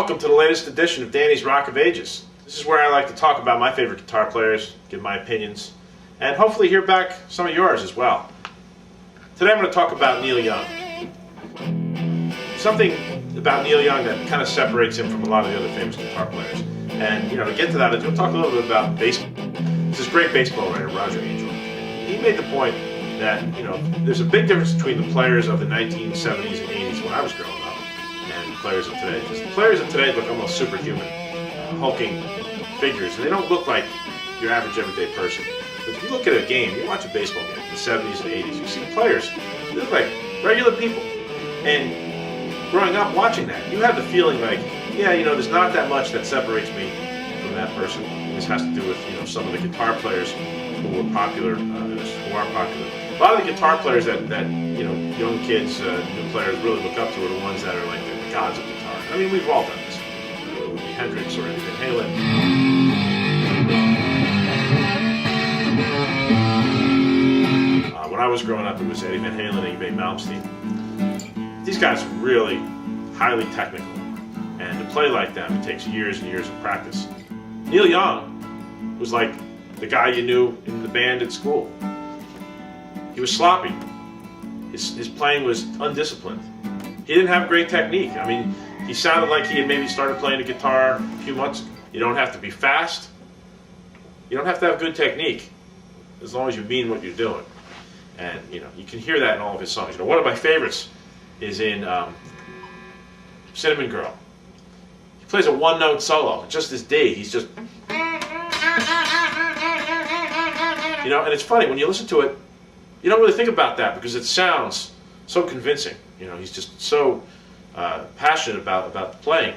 welcome to the latest edition of Danny's Rock of Ages. This is where I like to talk about my favorite guitar players, give my opinions, and hopefully hear back some of yours as well. Today I'm going to talk about Neil Young. Something about Neil Young that kind of separates him from a lot of the other famous guitar players. And to get to that, I'm going to talk a little bit about baseball. There's this great baseball writer, Roger Angel. He made the point that there's a big difference between the players of the 1970s and 80s when I was growing up and the players of today. Because the players of today look almost superhuman, hulking figures, and they don't look like your average everyday person. But if you look at a game, you watch a baseball game in the 70s and 80s, you see players, they look like regular people. And growing up watching that, you have the feeling like, yeah, there's not that much that separates me from that person. And this has to do with some of the guitar players who were popular, who are popular. A lot of the guitar players that young kids, new players really look up to are the ones that are like the gods of guitar. I mean, we've all done this. It would be Hendrix or Eddie Van Halen. When I was growing up, it was Eddie Van Halen and Yngwie Malmsteen. These guys are really highly technical, and to play like them, it takes years and years of practice. Neil Young was like the guy you knew in the band at school. He was sloppy. His playing was undisciplined. He didn't have great technique. I mean, he sounded like he had maybe started playing the guitar a few months ago. You don't have to be fast. You don't have to have good technique, as long as you mean what you're doing. And you can hear that in all of his songs. One of my favorites is in Cinnamon Girl. He plays a one-note solo. Just this D, he's just, and it's funny when you listen to it. You don't really think about that because it sounds so convincing. He's just so passionate about the playing.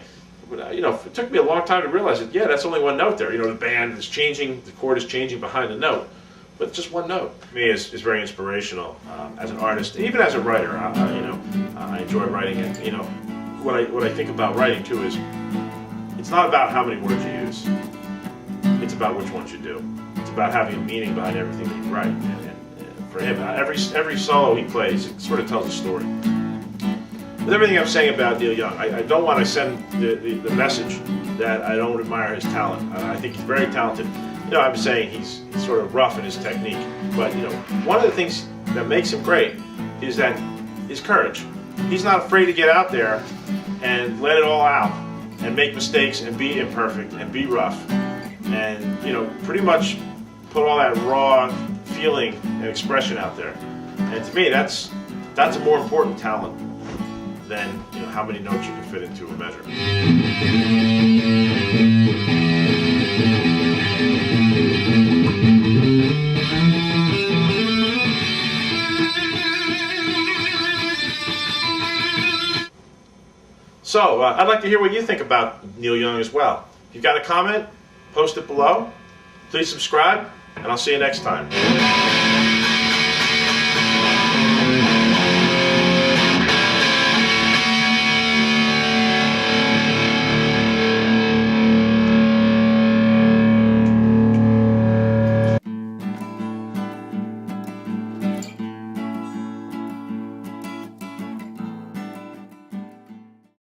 But, it took me a long time to realize that, yeah, that's only one note there. The band is changing, the chord is changing behind the note, but just one note. To me, is very inspirational as an artist, even as a writer. I enjoy writing, and what I think about writing too is it's not about how many words you use. It's about which ones you do. It's about having a meaning behind everything that you write. And for him, every solo he plays, it sort of tells a story. With everything I'm saying about Neil Young, I don't want to send the message that I don't admire his talent. I think he's very talented. I'm saying he's sort of rough in his technique, but one of the things that makes him great is that his courage. He's not afraid to get out there and let it all out and make mistakes and be imperfect and be rough and pretty much put all that raw feeling and expression out there. And to me, that's a more important talent than how many notes you can fit into a measure. So I'd like to hear what you think about Neil Young as well. If you've got a comment, post it below. Please subscribe, and I'll see you next time.